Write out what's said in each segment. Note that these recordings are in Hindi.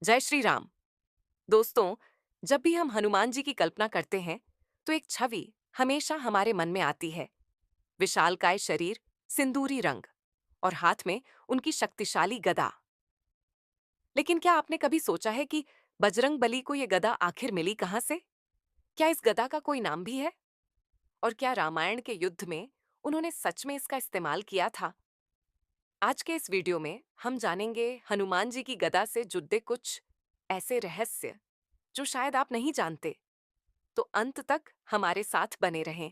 जय श्री राम। दोस्तों, जब भी हम हनुमान जी की कल्पना करते हैं तो एक छवि हमेशा हमारे मन में आती है। विशालकाय शरीर, सिंदूरी रंग और हाथ में उनकी शक्तिशाली गदा। लेकिन क्या आपने कभी सोचा है कि बजरंग बली को यह गदा आखिर मिली कहां से? क्या इस गदा का कोई नाम भी है? और क्या रामायण के युद्ध में उन्होंने सच में इसका इस्तेमाल किया था? आज के इस वीडियो में हम जानेंगे हनुमान जी की गदा से जुड़े कुछ ऐसे रहस्य जो शायद आप नहीं जानते। तो अंत तक हमारे साथ बने रहें।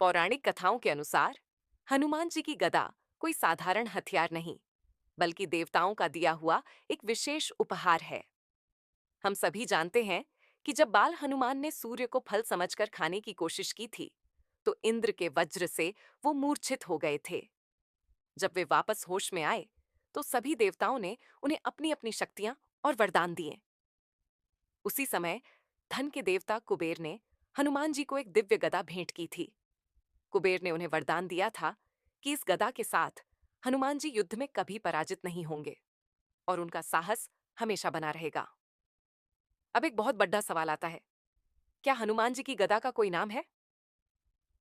पौराणिक कथाओं के अनुसार हनुमान जी की गदा कोई साधारण हथियार नहीं, बल्कि देवताओं का दिया हुआ एक विशेष उपहार है। हम सभी जानते हैं कि जब बाल हनुमान ने सूर्य को फल समझकर खाने की कोशिश की थी, तो इंद्र के वज्र से वो मूर्छित हो गए थे। जब वे वापस होश में आए, तो सभी देवताओं ने उन्हें अपनी अपनी शक्तियां और वरदान दिए। उसी समय धन के देवता कुबेर ने हनुमान जी को एक दिव्य गदा भेंट की थी। कुबेर ने उन्हें वरदान दिया था कि इस गदा के साथ हनुमान जी युद्ध में कभी पराजित नहीं होंगे और उनका साहस हमेशा बना रहेगा। अब एक बहुत बड़ा सवाल आता है, क्या हनुमान जी की गदा का कोई नाम है?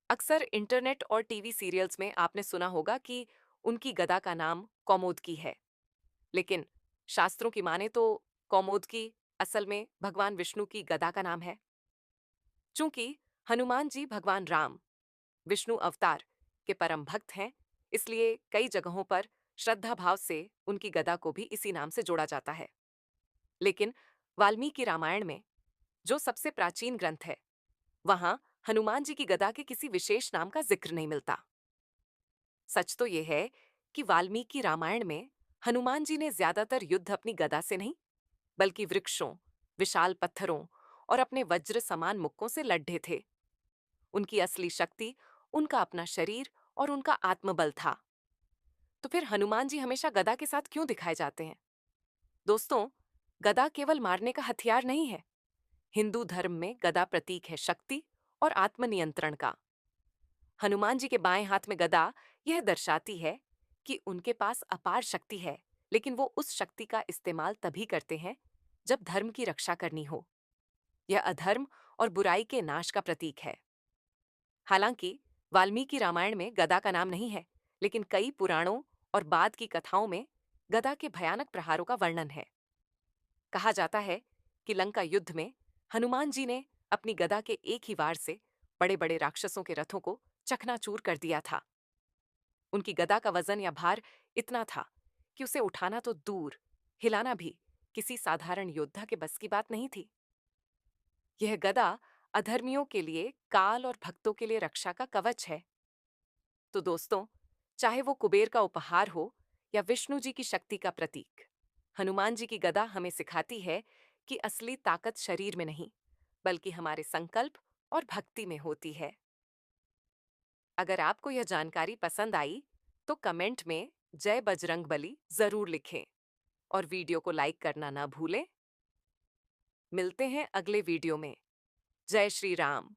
अक्सर इंटरनेट और टीवी सीरियल्स में आपने सुना होगा कि उनकी गदा का नाम कौमुदकी है। लेकिन शास्त्रों की माने तो कौमुदकी असल में भगवान विष्णु की गदा का नाम है। चूंकि हनुमान जी भगवान राम, विष्णु अवतार के परम भक्त हैं, इसलिए कई जगहों पर श्रद्धा भाव से उनकी गदा को भी इसी नाम से जोड़ा जाता है। लेकिन वाल्मीकि रामायण में, जो सबसे प्राचीन ग्रंथ है, वहां हनुमान जी की गदा के किसी विशेष नाम का जिक्र नहीं मिलता। सच तो यह है कि वाल्मीकि रामायण में हनुमान जी ने ज्यादातर युद्ध अपनी गदा से नहीं, बल्कि वृक्षों, विशाल पत्थरों और अपने वज्र समान मुक्कों से लड़े थे। उनकी असली शक्ति उनका अपना शरीर और उनका आत्मबल था। तो फिर हनुमान जी हमेशा गदा के साथ क्यों दिखाए जाते हैं? दोस्तों, गदा केवल मारने का हथियार नहीं है। हिंदू धर्म में गदा प्रतीक है शक्ति और आत्मनियंत्रण का। हनुमान जी के बाएं हाथ में गदा यह दर्शाती है कि उनके पास अपार शक्ति है, लेकिन वो उस शक्ति का इस्तेमाल तभी करते हैं जब धर्म की रक्षा करनी हो। यह अधर्म और बुराई के नाश का प्रतीक है। हालांकि वाल्मीकि रामायण में गदा का नाम नहीं है, लेकिन कई पुराणों और बाद की कथाओं में गदा के भयानक प्रहारों का वर्णन है। कहा जाता है कि लंका युद्ध में हनुमान जी ने अपनी गदा के एक ही वार से बड़े बड़े राक्षसों के रथों को चकनाचूर कर दिया था। उनकी गदा का वजन या भार इतना था कि उसे उठाना तो दूर, हिलाना भी किसी साधारण योद्धा के बस की बात नहीं थी। यह गदा अधर्मियों के लिए काल और भक्तों के लिए रक्षा का कवच है। तो दोस्तों, चाहे वो कुबेर का उपहार हो या विष्णु जी की शक्ति का प्रतीक, हनुमान जी की गदा हमें सिखाती है कि असली ताकत शरीर में नहीं, बल्कि हमारे संकल्प और भक्ति में होती है। अगर आपको यह जानकारी पसंद आई, तो कमेंट में जय बजरंग बली जरूर लिखें और वीडियो को लाइक करना ना भूलें। मिलते हैं अगले वीडियो में। जय श्री राम।